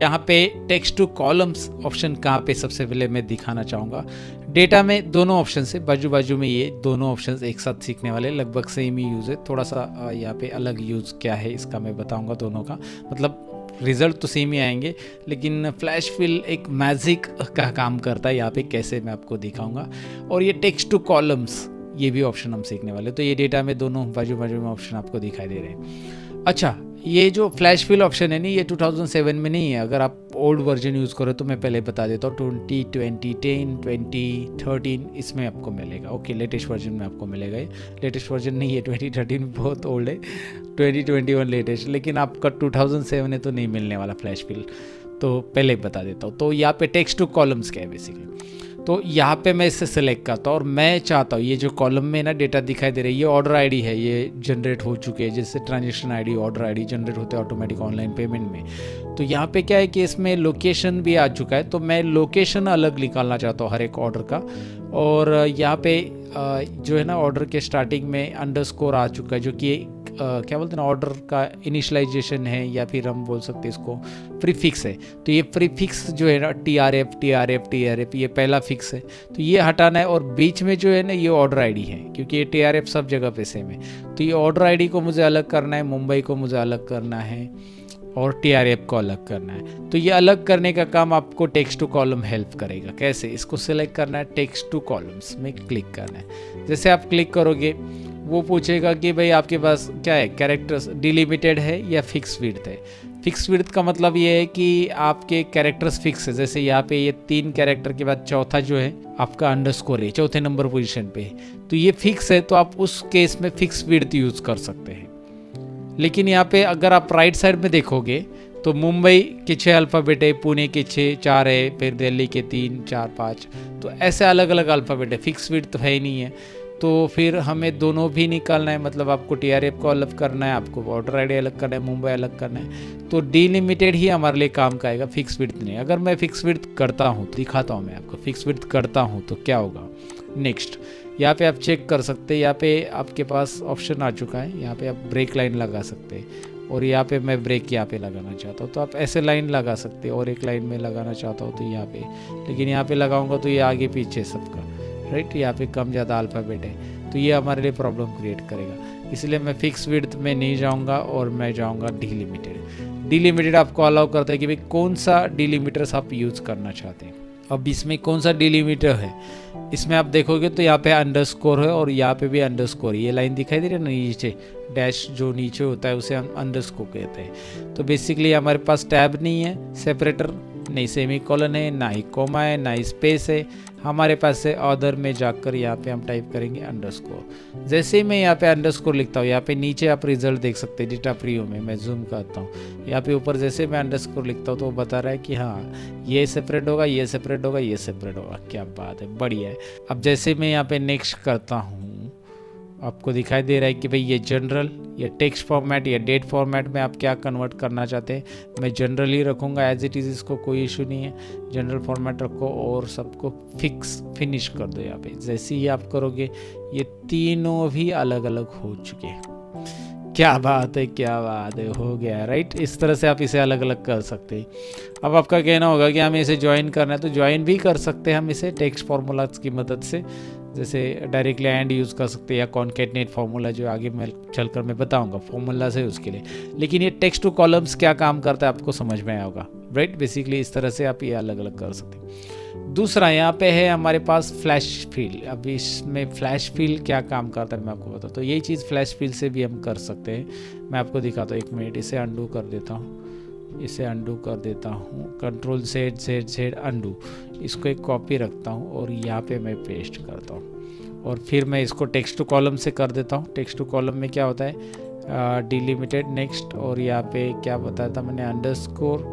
यहाँ पे text two columns option कहाँ पे सबसे पहले मैं दिखाना चाहूँगा। डेटा में दोनों ऑप्शन से बाजू बाजू में ये दोनों ऑप्शंस एक साथ सीखने वाले, लगभग सेम ही यूज़ है। थोड़ा सा यहाँ पे अलग यूज़ क्या है इसका मैं बताऊँगा दोनों का, मतलब रिज़ल्ट तो सेम ही आएंगे, लेकिन फ्लैश फिल एक मैजिक का काम करता है यहाँ पे, कैसे मैं आपको दिखाऊंगा। और ये टेक्स्ट टू कॉलम्स ये भी ऑप्शन हम सीखने वाले, तो ये डेटा में दोनों बाजू बाजू में ऑप्शन आपको दिखाई दे रहे हैं। अच्छा, ये जो फ्लैश फिल ऑप्शन है नहीं, ये 2007 में नहीं है। अगर आप ओल्ड वर्जन यूज़ करो तो मैं पहले बता देता हूँ, 2010, 2013 इसमें आपको मिलेगा। ओके, लेटेस्ट वर्जन में आपको मिलेगा। ये लेटेस्ट वर्जन नहीं है, 2013 बहुत ओल्ड है, 2021 लेटेस्ट, लेकिन आपका 2007 है तो नहीं मिलने वाला फ्लैश फिल, तो पहले बता देता हूँ। तो यहाँ पे टेक्स्ट टू कॉलम्स क्या है बेसिकली, तो यहाँ पे मैं इसे सेलेक्ट करता हूँ और मैं चाहता हूँ ये जो कॉलम में ना डेटा दिखाई दे रही है, ये ऑर्डर आईडी है, ये जनरेट हो चुके हैं, जैसे transaction ID, order ID generate होते हैं ऑटोमेटिक ऑनलाइन पेमेंट में। तो यहाँ पे क्या है कि इसमें लोकेशन भी आ चुका है, तो मैं लोकेशन अलग निकालना चाहता हूँ हर एक ऑर्डर का। और यहाँ पे जो है ना ऑर्डर के स्टार्टिंग में अंडरस्कोर आ चुका है, जो कि क्या बोलते हैं ना, ऑर्डर का इनिशियलाइजेशन है, या फिर हम बोल सकते हैं इसको प्रीफिक्स है। तो ये प्रीफिक्स जो है ना TRF ये पहला फिक्स है, तो ये हटाना है। और बीच में जो है ना ये ऑर्डर आईडी है, क्योंकि ये TRF सब जगह पे सेम है, तो ये ऑर्डर आईडी को मुझे अलग करना है, मुंबई को मुझे अलग करना है, और TRF को अलग करना है। तो ये अलग करने का काम आपको टेक्स्ट टू कॉलम हेल्प करेगा। कैसे, इसको सिलेक्ट करना है, टेक्स्ट टू कॉलम्स में क्लिक करना है। जैसे आप क्लिक करोगे वो पूछेगा कि भाई आपके पास क्या है, कैरेक्टर्स डिलिमिटेड है या फिक्स विड्थ है। फिक्स विड्थ का मतलब ये है कि आपके कैरेक्टर्स फिक्स है, जैसे यहाँ पे ये 3 कैरेक्टर के बाद चौथा जो है आपका अंडरस्कोर है, चौथे नंबर पोजीशन पे, तो ये फिक्स है, तो आप उस केस में फिक्स विड्थ यूज़ कर सकते हैं। लेकिन यहाँ पे अगर आप राइट साइड में देखोगे तो मुंबई के 6 अल्फ़ाबेट है, पुणे के 4 है, फिर दिल्ली के 3, 4, 5, तो ऐसे अलग अलग अल्फ़ाबेट है, फिक्स विड्थ तो है ही नहीं है। तो फिर हमें दोनों भी निकालना है, मतलब आपको TRF को अलग करना है, आपको ऑर्डर आईडी अलग करना है, मुंबई अलग करना है। तो डिलिमिटेड ही हमारे लिए काम का आएगा, फिक्स विड्थ नहीं। अगर मैं फिक्स विड्थ करता हूँ, दिखाता हूँ मैं आपको, फिक्स विड्थ करता हूँ तो क्या होगा। नेक्स्ट यहाँ पे आप चेक कर सकते हैं, यहाँ पे आपके पास ऑप्शन आ चुका है, यहाँ पे आप ब्रेक लाइन लगा सकते हैं, और यहाँ पे मैं ब्रेक यहाँ पे लगाना चाहता हूँ तो आप ऐसे लाइन लगा सकते हैं, और एक लाइन में लगाना चाहता हूँ तो यहाँ पे, लेकिन यहाँ पे लगाऊंगा तो ये आगे पीछे सबका राइट, यहाँ पे कम ज़्यादा अल्फ़ाबेट है, तो ये हमारे लिए प्रॉब्लम क्रिएट करेगा। इसलिए मैं फिक्स विड्थ में नहीं जाऊँगा और मैं जाऊँगा डिलिमिटेड। डिलिमिटेड आपको अलाउ करता है कि भाई कौन सा डिलिमिटर्स आप यूज़ करना चाहते हैं। अब इसमें कौन सा डिलिमिटर है, इसमें आप देखोगे तो यहाँ पे अंडरस्कोर है और यहाँ पे भी अंडरस्कोर, ये लाइन दिखाई दे रही है ना नीचे, डैश जो नीचे होता है उसे हम अंडरस्कोर कहते हैं। तो बेसिकली हमारे पास टैब नहीं है, सेपरेटर नहीं, सेमीकोलन है, ना ही कोमा है, ना ही स्पेस है, हमारे पास है अदर में जाकर यहाँ पे हम टाइप करेंगे अंडरस्कोर। जैसे ही मैं यहाँ पे अंडरस्कोर लिखता हूँ, यहाँ पे नीचे आप रिजल्ट देख सकते हैं डेटा प्रीव्यू में, मैं जूम करता हूँ, यहाँ पे ऊपर जैसे मैं अंडरस्कोर लिखता हूँ तो वो बता रहा है कि हाँ ये सेपरेट होगा, ये सेपरेट होगा, ये सेपरेट होगा। क्या बात है, बढ़िया है। अब जैसे मैं यहाँ पे नेक्स्ट करता हूँ, आपको दिखाई दे रहा है कि भाई ये जनरल, ये टेक्स्ट फॉर्मेट या डेट फॉर्मेट में आप क्या कन्वर्ट करना चाहते हैं। मैं जनरल ही रखूँगा एज इट इज़, इसको कोई इशू नहीं है, जनरल फॉर्मेट रखो और सबको फिक्स फिनिश कर दो। यहाँ पे जैसे ही आप करोगे ये तीनों भी अलग अलग हो चुके हैं। क्या बात है, क्या बात है, हो गया राइट। इस तरह से आप इसे अलग अलग कर सकते हैं। अब आपका कहना होगा कि हमें इसे ज्वाइन करना है, तो ज्वाइन भी कर सकते हैं हम इसे टेक्स्ट फार्मूलाज की मदद से, जैसे डायरेक्टली एंड यूज़ कर सकते हैं या कॉन्केटनेट फार्मूला, जो आगे मैं चलकर मैं बताऊंगा फार्मूला से उसके लिए। लेकिन ये टेक्स्ट टू कॉलम्स क्या काम करता है आपको समझ में आया होगा राइट। बेसिकली इस तरह से आप ये अलग अलग कर सकते हैं। दूसरा यहाँ पे है हमारे पास फ्लैश फिल। अब इसमें फ्लैश फिल क्या काम करता है मैं आपको बताता हूँ। तो यही चीज़ फ्लैश फिल से भी हम कर सकते हैं। मैं आपको दिखाता हूँ, 1 मिनट, इसे अंडू कर देता हूँ, इसे अंडू कर देता हूँ, कंट्रोल Z अंडू, इसको एक कॉपी रखता हूँ और यहाँ पे मैं पेस्ट करता हूँ, और फिर मैं इसको टेक्स्ट टू कॉलम से कर देता हूँ। टेक्स्ट टू कॉलम में क्या होता है, डिलिमिटेड नेक्स्ट, और यहाँ पे क्या बताया था मैंने, अंडरस्कोर,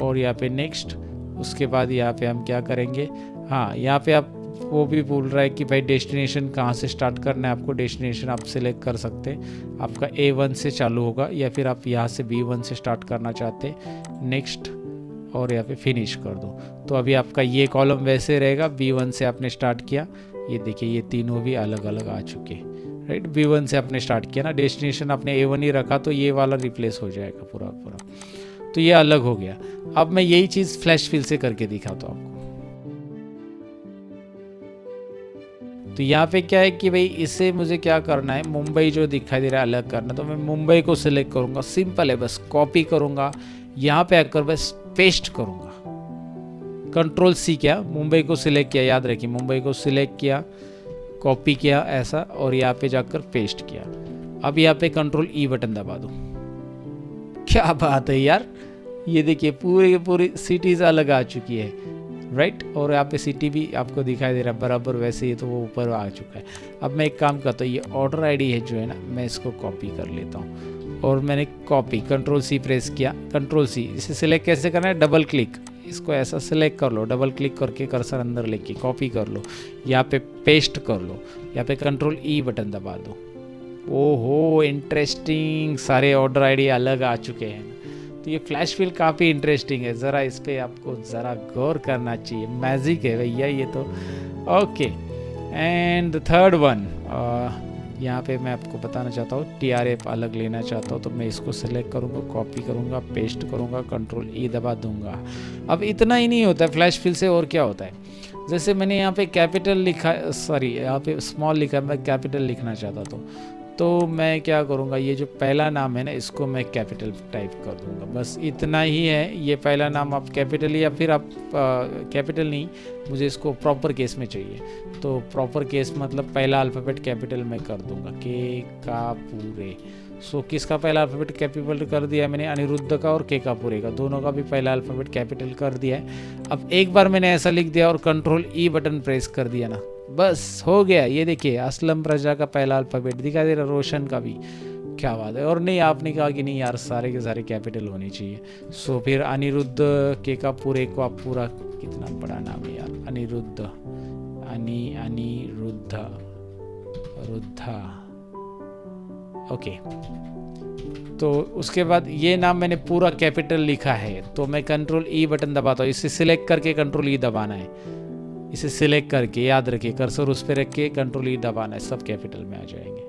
और यहाँ पे नेक्स्ट। उसके बाद यहाँ पे हम क्या करेंगे, हाँ यहाँ पे आप वो भी बोल रहा है कि भाई डेस्टिनेशन कहाँ से स्टार्ट करना है आपको। डेस्टिनेशन आप सिलेक्ट कर सकते हैं, आपका A1 से चालू होगा, या फिर आप यहाँ से B1 से स्टार्ट करना चाहते हैं, नेक्स्ट, और यहाँ पे फिनिश कर दो। तो अभी आपका ये कॉलम वैसे रहेगा, B1 से आपने स्टार्ट किया, ये देखिए ये तीनों भी अलग अलग आ चुके राइट। B1 से आपने स्टार्ट किया ना, डेस्टिनेशन आपने A1 ही रखा तो ये वाला रिप्लेस हो जाएगा पूरा पूरा। तो तो ये अलग हो गया। अब मैं यही चीज़ फ्लैश फिल से करके दिखाता हूँ आपको। तो यहाँ पे क्या है कि भाई इसे मुझे क्या करना है, मुंबई जो दिखाई दे रहा है अलग करना, तो मैं मुंबई को सिलेक्ट करूँगा। सिंपल है, बस कॉपी करूँगा, यहाँ पे आकर बस पेस्ट करूँगा। कंट्रोल सी किया, मुंबई को सिलेक्ट किया, याद रखिए मुंबई को सिलेक्ट किया, कॉपी किया ऐसा, और यहाँ पे जाकर पेस्ट किया। अब यहाँ पे कंट्रोल ई बटन दबा दो। क्या बात है यार, ये देखिए पूरी की पूरी सिटीज़ अलग आ चुकी है, राइट। और यहाँ पे सिटी भी आपको दिखाई दे रहा है बराबर वैसे ही, तो वो ऊपर आ चुका है। अब मैं एक काम करता हूँ, ये ऑर्डर आईडी है जो है ना, मैं इसको कॉपी कर लेता हूँ। और मैंने कॉपी कंट्रोल सी प्रेस किया, कंट्रोल सी। इसे सिलेक्ट कैसे करना है, डबल क्लिक, इसको ऐसा सिलेक्ट कर लो, डबल क्लिक करके कर्सर अंदर लेके कॉपी कर लो, यहाँ पे पेस्ट कर लो, यहाँ पे कंट्रोल ई बटन दबा दो। ओहो इंटरेस्टिंग, सारे ऑर्डर आईडी अलग आ चुके हैं। तो ये फ्लैश फिल काफ़ी इंटरेस्टिंग है, ज़रा इस पर आपको ज़रा गौर करना चाहिए, मैजिक है भैया ये तो। Okay, and the third one, यहाँ पे मैं आपको बताना चाहता हूँ, TRF अलग लेना चाहता हूँ, तो मैं इसको सेलेक्ट करूँगा, कॉपी करूँगा, पेस्ट करूँगा, कंट्रोल ई दबा दूँगा। अब इतना ही नहीं होता है फ्लैश फिल से, और क्या होता है, जैसे मैंने यहाँ पे कैपिटल लिखा, सॉरी यहाँ पे स्मॉल लिखा, मैं कैपिटल लिखना चाहता था, तो मैं क्या करूँगा, ये जो पहला नाम है ना, इसको मैं कैपिटल टाइप कर दूँगा, बस इतना ही है। ये पहला नाम आप कैपिटल, या फिर आप कैपिटल नहीं, मुझे इसको प्रॉपर केस में चाहिए, तो प्रॉपर केस मतलब पहला अल्फ़ाबेट कैपिटल में कर दूँगा, के का पूरे। सो किसका पहला अल्फ़ाबेट कैपिटल कर दिया है मैंने, अनिरुद्ध का और के का पूरे का, दोनों का भी पहला अल्फ़ाबेट कैपिटल कर दिया है। अब एक बार मैंने ऐसा लिख दिया और कंट्रोल ई बटन प्रेस कर दिया ना, बस हो गया। ये देखिए असलम रजा का पहला अल्फ़ाबेट दिखाई दे रहा, रोशन का भी, क्या बात है। और नहीं, आपने कहा कि नहीं यार सारे के सारे कैपिटल होने चाहिए, सो फिर अनिरुद्ध के का पूरे को आप पूरा, कितना बड़ा नाम है यार, अनिरुद्ध, अनिरुद्ध रुद्धा, ओके। तो उसके बाद ये नाम मैंने पूरा कैपिटल लिखा है, तो मैं कंट्रोल ई बटन दबाता हूँ, इसे सिलेक्ट करके कंट्रोल ई दबाना है, इसे सिलेक्ट करके याद रखिए कर्सर उस पर रख के कंट्रोल ई दबाना है, सब कैपिटल में आ जाएंगे,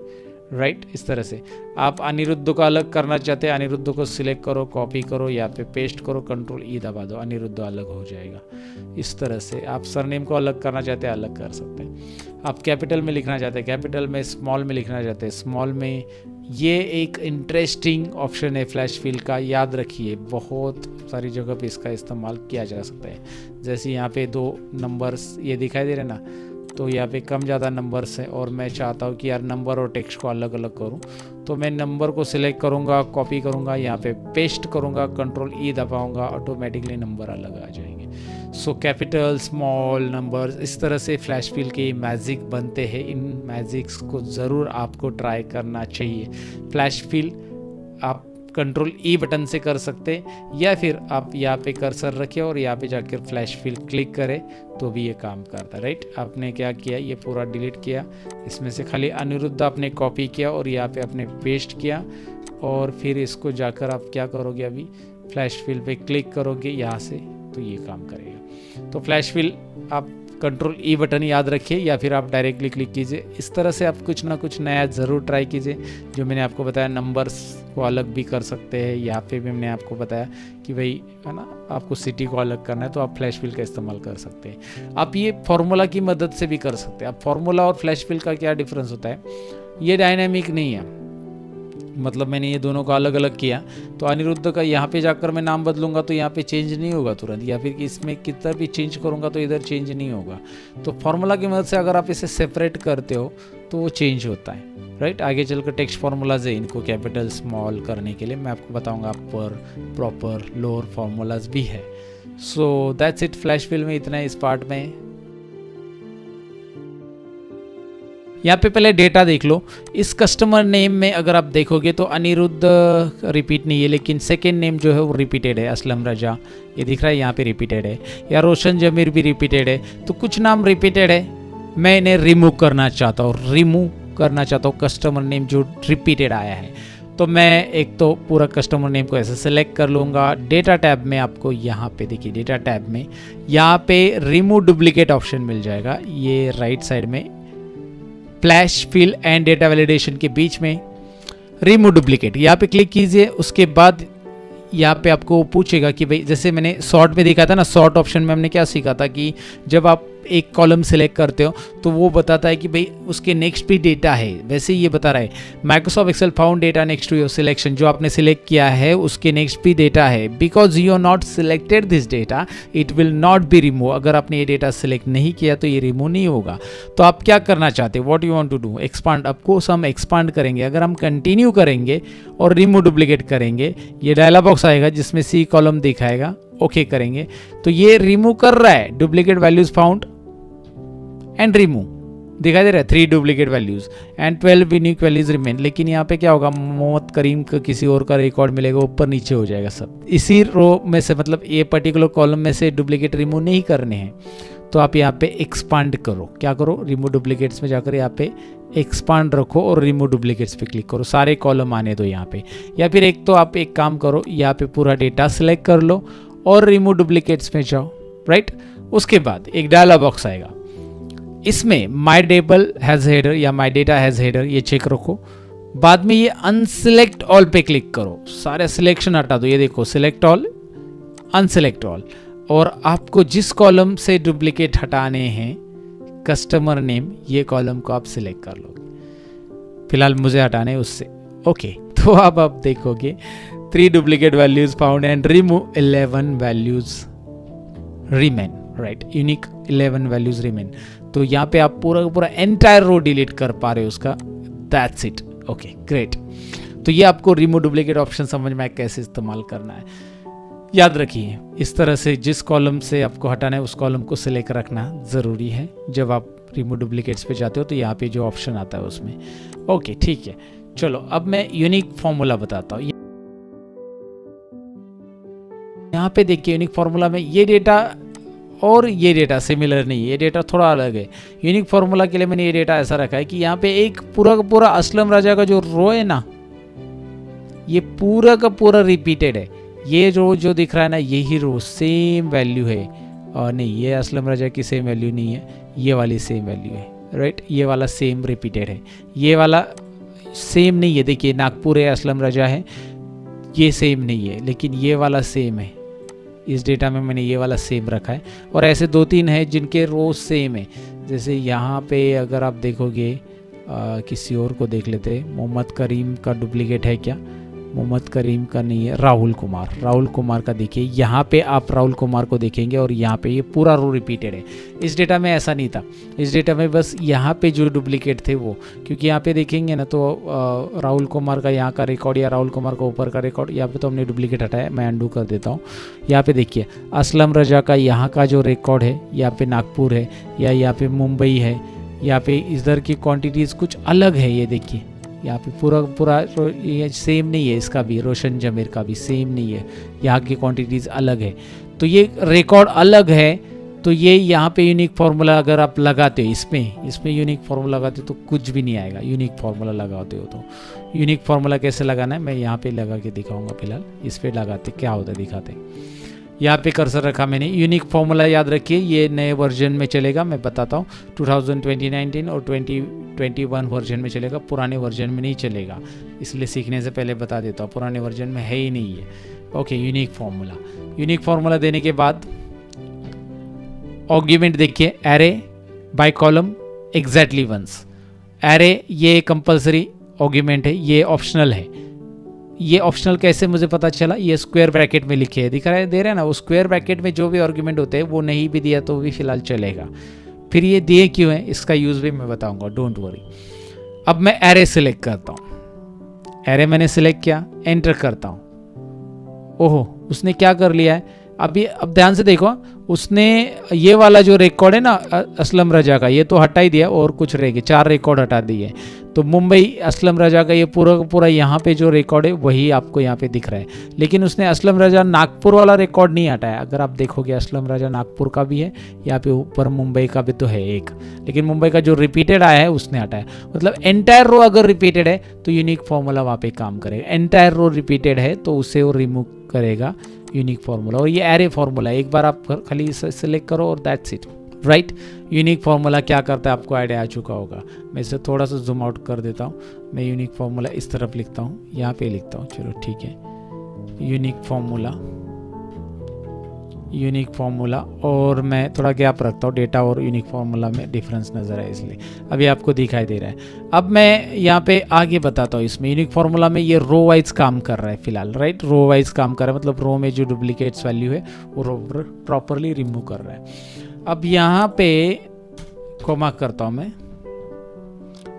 राइट। इस तरह से आप अनिरुद्ध को अलग करना चाहते हैं, अनिरुद्ध को सिलेक्ट करो, कॉपी करो, यहाँ पे पेस्ट करो, कंट्रोल ई दबा दो, अनिरुद्ध अलग हो जाएगा। इस तरह से आप सरनेम को अलग करना चाहते हैं, अलग कर सकते हैं। आप कैपिटल में लिखना चाहते हैं, कैपिटल में, स्मॉल में लिखना चाहते हैं, स्मॉल में। ये एक इंटरेस्टिंग ऑप्शन है फ्लैश फिल का, याद रखिए बहुत सारी जगह पे इसका इस्तेमाल किया जा सकता है। जैसे यहाँ पे 2 नंबर्स ये दिखाई दे रहे ना, तो यहाँ पे कम ज़्यादा नंबर्स हैं, और मैं चाहता हूँ कि यार नंबर और टेक्स्ट को अलग अलग करूँ, तो मैं नंबर को सिलेक्ट करूँगा, कॉपी करूँगा, यहाँ पे पेस्ट करूँगा, कंट्रोल ई दबाऊँगा, ऑटोमेटिकली नंबर अलग आ जाएंगे। सो कैपिटल, स्मॉल, नंबर्स, इस तरह से फ्लैश फिल के मैजिक बनते हैं। इन मैजिक्स को ज़रूर आपको ट्राई करना चाहिए। फ्लैश फिल आप कंट्रोल ई बटन से कर सकते हैं, या फिर आप यहाँ पे कर्सर रखें और यहाँ पे जाकर फ्लैश फिल क्लिक करें तो भी ये काम करता है, राइट। आपने क्या किया, ये पूरा डिलीट किया, इसमें से खाली अनिरुद्ध आपने कॉपी किया और यहाँ पे आपने पेस्ट किया, और फिर इसको जाकर आप क्या करोगे, अभी फ्लैश फिल पे क्लिक करोगे यहाँ से, तो ये काम करेगा। तो फ्लैश फिल आप कंट्रोल ई बटन याद रखिए, या फिर आप डायरेक्टली क्लिक कीजिए। इस तरह से आप कुछ ना कुछ नया ज़रूर ट्राई कीजिए। जो मैंने आपको बताया, नंबर्स को अलग भी कर सकते हैं, यहाँ पे भी मैंने आपको बताया कि भाई है ना, आपको सिटी को अलग करना है तो आप फ्लैश फिल का इस्तेमाल कर सकते हैं। आप ये फार्मूला की मदद से भी कर सकते हैं। अब फार्मूला और फ्लैश फिल का क्या डिफरेंस होता है, ये डायनामिक नहीं है, मतलब मैंने ये दोनों का अलग अलग किया, तो अनिरुद्ध का यहाँ पे जाकर मैं नाम बदलूंगा तो यहाँ पे चेंज नहीं होगा तुरंत, या फिर इसमें कितना भी चेंज करूँगा तो इधर चेंज नहीं होगा। तो फार्मूला की मदद से अगर आप इसे सेपरेट करते हो तो वो चेंज होता है, राइट। आगे चलकर टेक्स्ट फार्मूलाज है, इनको कैपिटल स्मॉल करने के लिए मैं आपको बताऊँगा, अपर, प्रॉपर, लोअर फार्मूलाज भी है। So that's it, flash fill में इतना है इस पार्ट में। यहाँ पे पहले डेटा देख लो। इस कस्टमर नेम में अगर आप देखोगे तो अनिरुद्ध रिपीट नहीं है, लेकिन सेकेंड नेम जो है वो रिपीटेड है, असलम रजा ये दिख रहा है यहाँ पे रिपीटेड है, या रोशन जमीर भी रिपीटेड है। तो कुछ नाम रिपीटेड है, मैं इन्हें रिमूव करना चाहता हूँ, कस्टमर नेम जो रिपीटेड आया है। तो मैं एक तो पूरा कस्टमर नेम को ऐसे सेलेक्ट कर लूँगा। डेटा टैब में आपको यहाँ पे देखिए, डेटा टैब में यहाँ पे रिमूव डुप्लीकेट ऑप्शन मिल जाएगा, ये राइट साइड में flash fill and data validation के बीच में रिमूव डुप्लीकेट, यहाँ पे क्लिक कीजिए। उसके बाद यहाँ पे आपको पूछेगा कि भाई जैसे मैंने सॉर्ट में देखा था ना, सॉर्ट ऑप्शन में हमने क्या सीखा था कि जब आप एक कॉलम सिलेक्ट करते हो तो वो बताता है कि भाई उसके नेक्स्ट भी डेटा है, वैसे ही ये बता रहा है Microsoft Excel found data next to your selection, जो आपने सिलेक्ट किया है उसके नेक्स्ट भी डेटा है। Because you are not selected this data it will not be remove, अगर आपने ये डेटा सिलेक्ट नहीं किया तो ये रिमूव नहीं होगा। तो आप क्या करना चाहते हो, what you want to do, expand. Of course हम एक्सपांड करेंगे, अगर हम कंटिन्यू करेंगे और रिमूव डुप्लीकेट करेंगे ये डायलॉग बॉक्स आएगा जिसमें सी कॉलम दिखाएगा, ओके करेंगे तो ये रिमूव कर रहा है duplicate values found and remove, दिखाई दे रहा है 3 duplicate values and 12 unique values remain. लेकिन यहाँ पे क्या होगा, मोहम्मद करीम का किसी और का रिकॉर्ड मिलेगा, ऊपर नीचे हो जाएगा सब। इसी रो में से मतलब ये पर्टिकुलर कॉलम में से डुप्लीकेट रिमूव नहीं करने हैं, तो आप यहाँ पे एक्सपांड करो, क्या करो, रिमूव डुप्लीकेट्स में जाकर यहाँ पे एक्सपांड रखो और रिमूव डुप्लीकेट्स पे क्लिक करो, सारे कॉलम आने दो यहाँ पे। या फिर एक तो आप एक काम करो, यहाँ पे पूरा डेटा सिलेक्ट कर लो और रिमूव डुप्लीकेट्स में जाओ, राइट। उसके बाद एक डायलॉग बॉक्स आएगा, इसमें माई टेबल हैज हेडर या माई डेटा हैज हेडर ये चेक रखो। बाद में ये अनसिलेक्ट ऑल पे क्लिक करो, सारे सिलेक्शन हटा दो, ये देखो सिलेक्ट ऑल, अनसिलेक्ट ऑल, और आपको जिस कॉलम से डुप्लीकेट हटाने हैं कस्टमर नेम ये कॉलम को आप सिलेक्ट कर लोगे, फिलहाल मुझे हटाने उससे, ओके। तो अब आप देखोगे 3 duplicate values found and remove 11 values remain, right, unique 11 values remain. तो यहाँ पे आप पूरा पूरा एंटायर रो डिलीट कर पा रहे हो उसका, दैट्स इट, ओके ग्रेट। तो ये आपको रिमूव डुप्लीकेट ऑप्शन समझ में आया कैसे इस्तेमाल करना है। याद रखिए इस तरह से जिस कॉलम से आपको हटाना है उस कॉलम को सिलेक्ट रखना ज़रूरी है जब आप रिमूव डुप्लीकेट्स पे जाते हो, तो यहाँ पे जो ऑप्शन आता है उसमें, ओके ठीक है। चलो अब मैं यूनिक फॉर्मूला बताता हूँ। यहाँ पे देखिए यूनिक फॉर्मूला में ये डेटा और ये डेटा सिमिलर नहीं है, ये डेटा थोड़ा अलग है। यूनिक फार्मूला के लिए मैंने ये डेटा ऐसा रखा है कि यहाँ पे एक पूरा का पूरा असलम राजा का जो रो है ना, ये पूरा का पूरा रिपीटेड है। ये रो जो दिख रहा है ना, यही रो सेम वैल्यू है, और नहीं ये असलम राजा की सेम वैल्यू नहीं है, ये वाली सेम वैल्यू है, राइट। ये वाला सेम रिपीटेड है, ये वाला सेम नहीं है। देखिए नागपुर है, असलम राजा है, ये सेम नहीं है, लेकिन ये वाला सेम है। इस डेटा में मैंने ये वाला सेम रखा है, और ऐसे 2-3 हैं जिनके रो सेम है। जैसे यहाँ पे अगर आप देखोगे किसी और को देख लेते हैं, मोहम्मद करीम का डुप्लीकेट है क्या, मोहम्मद करीम का नहीं है, राहुल कुमार का देखिए। यहाँ पे आप राहुल कुमार को देखेंगे और यहाँ पे ये पूरा रो रिपीटेड है। इस डेटा में ऐसा नहीं था, इस डेटा में बस यहाँ पे जो डुप्लीकेट थे वो, क्योंकि यहाँ पे देखेंगे ना तो राहुल कुमार का यहाँ का रिकॉर्ड या राहुल कुमार का ऊपर का रिकॉर्ड, यहाँ पे तो हमने डुप्लीकेट हटाया, मैं अंडू कर देता हूँ। यहाँ पे देखिए असलम रजा का यहाँ का जो रिकॉर्ड है, यहाँ पे नागपुर है या यहाँ पे मुंबई है, यहाँ पे इधर की क्वान्टिटीज़ कुछ अलग है। ये देखिए यहाँ पे पूरा ये सेम नहीं है, इसका भी रोशन जमीर का भी सेम नहीं है, यहाँ की क्वांटिटीज़ अलग है, तो ये रिकॉर्ड अलग है। तो ये यहाँ पे यूनिक फार्मूला अगर आप लगाते हो, इसमें यूनिक फार्मूला लगाते हो तो कुछ भी नहीं आएगा। यूनिक फार्मूला लगाते हो तो यूनिक फार्मूला कैसे लगाना है मैं यहाँ पे लगा के दिखाऊंगा। फिलहाल इस पर लगाते क्या होता है दिखाते। यहाँ पे कर्सर रखा मैंने। यूनिक फार्मूला याद रखिए, ये नए वर्जन में चलेगा, मैं बताता हूँ 2019 और 2021 वर्जन में चलेगा, पुराने वर्जन में नहीं चलेगा, इसलिए सीखने से पहले बता देता हूँ, पुराने वर्जन में है ही नहीं है। ओके, यूनिक फार्मूला देने के बाद आर्ग्यूमेंट देखिए, array by column exactly once. Array ये कंपलसरी आर्ग्यूमेंट है, ये ऑप्शनल है। ये ऑप्शनल कैसे मुझे पता चला, ये स्क्वायर ब्रैकेट में लिखे है, दिख रहा है, दे रहे हैं ना, वो स्क्वायर ब्रैकेट में जो भी आर्ग्यूमेंट होते हैं वो नहीं भी दिया तो भी फिलहाल चलेगा। फिर ये दिए क्यों है इसका यूज़ भी मैं बताऊंगा, डोंट वरी। अब मैं एरे सिलेक्ट करता हूँ, एरे मैंने सिलेक्ट किया, एंटर करता हूँ। ओहो, उसने क्या कर लिया है अभी, अब ध्यान से देखो, उसने ये वाला जो रिकॉर्ड है ना असलम रजा का, ये तो हटा ही दिया और कुछ रह गए, 4 रिकॉर्ड हटा दिए। तो मुंबई असलम रजा का ये पूरा यहाँ पे जो रिकॉर्ड है वही आपको यहाँ पे दिख रहा है, लेकिन उसने असलम रजा नागपुर वाला रिकॉर्ड नहीं हटाया। अगर आप देखोगे असलम रजा नागपुर का भी है, यहाँ पे ऊपर मुंबई का भी तो है एक, लेकिन मुंबई का जो रिपीटेड आया है उसने हटाया। मतलब एंटायर रो अगर रिपीटेड है तो यूनिक फॉर्मूला वहाँ पे काम करेगा, एंटायर रो रिपीटेड है तो उसे वो रिमूव करेगा यूनिक फार्मूला। और ये एरे फार्मूला, एक बार आप खाली सेलेक्ट करो और that's it, right. Unique formula क्या करता है आपको आइडिया आ चुका होगा। मैं इसे थोड़ा सा जूम आउट कर देता हूँ। मैं यूनिक फार्मूला इस तरफ लिखता हूँ, यहाँ पे लिखता हूँ, चलो ठीक है। यूनिक फार्मूला और मैं थोड़ा गैप रखता हूँ, डेटा और यूनिक फार्मूला में डिफरेंस नज़र है इसलिए अभी आपको दिखाई दे रहा है। अब मैं यहाँ पे आगे बताता हूँ, इसमें यूनिक फार्मूला में ये रो वाइज काम कर रहा है फिलहाल, राइट, रो वाइज काम कर रहा है, मतलब रो में जो डुप्लीकेट्स वैल्यू है वो रो प्रॉपरली रिमूव कर रहा है। अब यहाँ पे कोमा करता हूँ मैं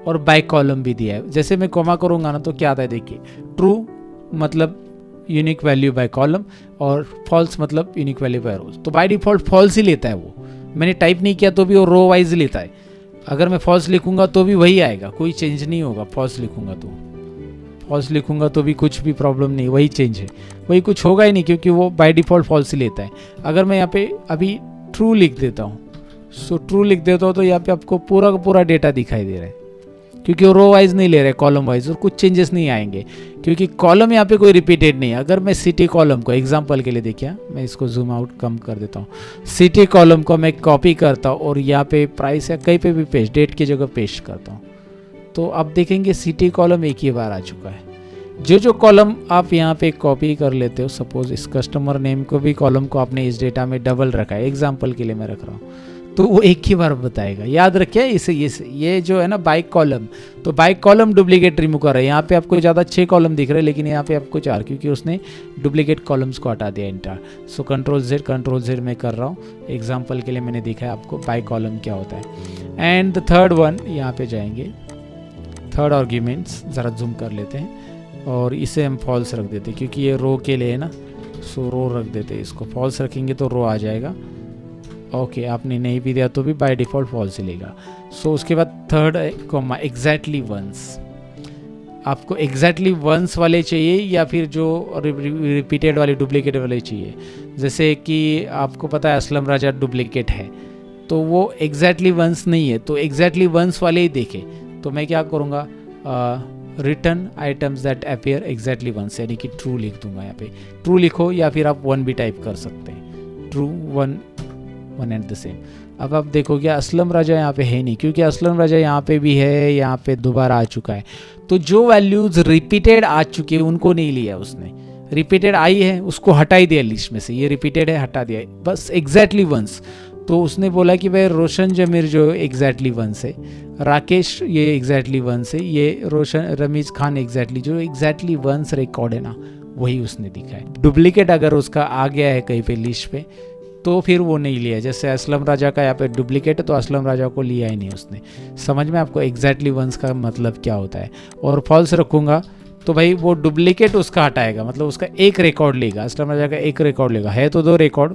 और बाय कॉलम भी दिया है। जैसे मैं कोमा करूँगा ना तो क्या आता है देखिए, ट्रू मतलब यूनिक वैल्यू बाय कॉलम और फॉल्स मतलब यूनिक वैल्यू बाय रोज। तो बाय डिफॉल्ट फॉल्स ही लेता है वो, मैंने टाइप नहीं किया तो भी वो रो वाइज लेता है। अगर मैं फॉल्स लिखूंगा तो भी वही आएगा, कोई चेंज नहीं होगा। फॉल्स लिखूंगा तो भी कुछ भी प्रॉब्लम नहीं, वही चेंज है, वही कुछ होगा ही नहीं क्योंकि वो बाय डिफॉल्ट फॉल्स ही लेता है। अगर मैं यहाँ पे अभी ट्रू लिख देता हूँ, तो यहाँ पे आपको पूरा का पूरा डेटा दिखाई दे रहा है क्योंकि वो रो वाइज नहीं ले रहे, कॉलम वाइज, और कुछ चेंजेस नहीं आएंगे क्योंकि कॉलम यहाँ पे कोई रिपीटेड नहीं है। अगर मैं सिटी कॉलम को एग्जांपल के लिए देखिए, मैं इसको जूम आउट कम कर देता हूँ, सिटी कॉलम को मैं कॉपी करता हूँ और यहाँ पे प्राइस या कहीं पे भी पेस्ट, डेट की जगह पेस्ट करता हूँ, तो आप देखेंगे सिटी कॉलम एक ही बार आ चुका है। जो कॉलम आप यहाँ पे कॉपी कर लेते हो, सपोज इस कस्टमर नेम को भी कॉलम को आपने इस डेटा में डबल रखा है, एग्जाम्पल के लिए मैं रख रहा हूँ, तो वो एक ही बार बताएगा। याद रखिए इसे, ये जो है ना बाय कॉलम, तो बाय कॉलम डुप्लीकेट रिमूव कर रहा है। यहाँ पे आपको ज़्यादा 6 कॉलम दिख रहे हैं लेकिन यहाँ पे आपको 4, क्योंकि उसने डुप्लीकेट कॉलम्स को हटा दिया इंटायर। सो कंट्रोल जेड में कर रहा हूँ, एग्जाम्पल के लिए मैंने दिखाया आपको बाय कॉलम क्या होता है। एंड द थर्ड वन, यहाँ पे जाएंगे, थर्ड आर्ग्यूमेंट्स ज़रा जूम कर लेते हैं और इसे हम फॉल्स रख देते हैं क्योंकि ये रो के लिए है ना, सो रो रख देते हैं, इसको फॉल्स रखेंगे तो रो आ जाएगा। ओके, आपने नहीं भी दिया तो भी बाय डिफ़ॉल्ट फॉल्स ही लेगा। सो उसके बाद थर्ड कॉमा एग्जैक्टली वंस, आपको एग्जैक्टली वंस वाले चाहिए या फिर जो रिपीटेड वाले डुप्लीकेट वाले चाहिए। जैसे कि आपको पता है असलम राजा डुप्लीकेट है तो वो एग्जैक्टली वंस नहीं है, तो एग्जैक्टली वंस वाले ही देखे। तो मैं क्या करूँगा, return items that appear exactly once, यानी कि ट्रू लिख दूंगा। यहाँ पे ट्रू लिखो या फिर आप 1 भी टाइप कर सकते हैं, ट्रू 1 एंड द सेम। अब आप देखोगे असलम राजा यहाँ पे है नहीं क्योंकि असलम राजा यहाँ पे भी है, यहाँ पे दोबारा आ चुका है। तो जो वैल्यूज रिपीटेड आ चुकी है उनको नहीं लिया उसने, रिपीटेड आई है उसको हटा ही दिया लिस्ट में से, ये रिपीटेड है हटा दिया, बस एग्जैक्टली वंस। तो उसने बोला कि भाई रोशन जमीर जो एग्जैक्टली वंस है, राकेश ये एग्जैक्टली वंस है, ये रोशन रमीज खान एग्जैक्टली जो एग्जैक्टली वंस रिकॉर्ड है ना वही उसने दिखा है। डुप्लीकेट अगर उसका आ गया है कहीं पे लिस्ट पे तो फिर वो नहीं लिया। जैसे असलम राजा का यहाँ पे डुप्लीकेट है तो असलम राजा को लिया ही नहीं उसने। समझ में आपको एग्जैक्टली वंस का मतलब क्या होता है। और फॉल्स रखूँगा तो भाई वो डुप्लीकेट उसका हटाएगा, मतलब उसका एक रिकॉर्ड लेगा, असलम राजा का एक रिकॉर्ड लेगा। है तो 2 रिकॉर्ड,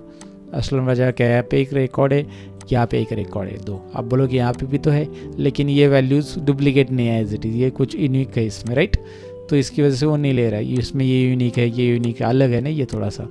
असलम राजा का यहाँ पे 1 रिकॉर्ड है, यहाँ पे 1 रिकॉर्ड है, 2। आप बोलोगे यहाँ पे भी तो है लेकिन ये वैल्यूज़ डुप्लीकेट नहीं है, एज इट इज़, ये कुछ यूनिक है इसमें, राइट। तो इसकी वजह से वो नहीं ले रहा है। इसमें ये यूनिक है, ये यूनिक है, अलग है ना, ये थोड़ा सा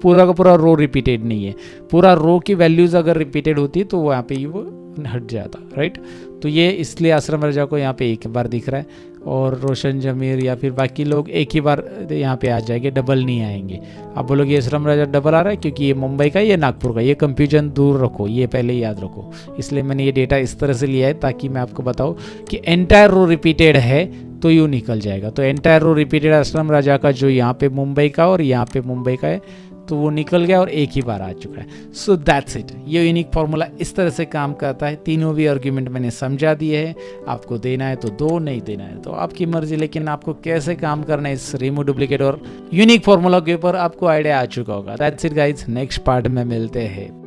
पूरा का पूरा रो रिपीटेड नहीं है। पूरा रो की वैल्यूज़ अगर रिपीटेड होती तो वो यहाँ पे वो हट जाता, राइट। तो ये इसलिए असलम रजा को यहाँ पे एक बार दिख रहा है और रोशन जमीर या फिर बाकी लोग एक ही बार यहाँ पे आ जाएंगे, डबल नहीं आएंगे। आप बोलोगे असलम रजा डबल आ रहा है क्योंकि ये मुंबई का, ये नागपुर का, ये कंफ्यूजन दूर रखो, ये पहले याद रखो। इसलिए मैंने ये डेटा इस तरह से लिया है ताकि मैं आपको बताऊँ कि एंटायर रो रिपीटेड है तो यूँ निकल जाएगा। तो एंटायर रो रिपीटेड असलम राजा का जो यहाँ पे मुंबई का और यहाँ पे मुंबई का है तो वो निकल गया और एक ही बार आ चुका है। So that's it. ये यूनिक फार्मूला इस तरह से काम करता है। तीनों भी आर्ग्यूमेंट मैंने समझा दिए हैं। आपको देना है तो दो, नहीं देना है तो आपकी मर्जी, लेकिन आपको कैसे काम करना है इस रिमूव डुप्लीकेट और यूनिक फार्मूला के ऊपर आपको आइडिया आ चुका होगा। That's it guys, next part में मिलते हैं।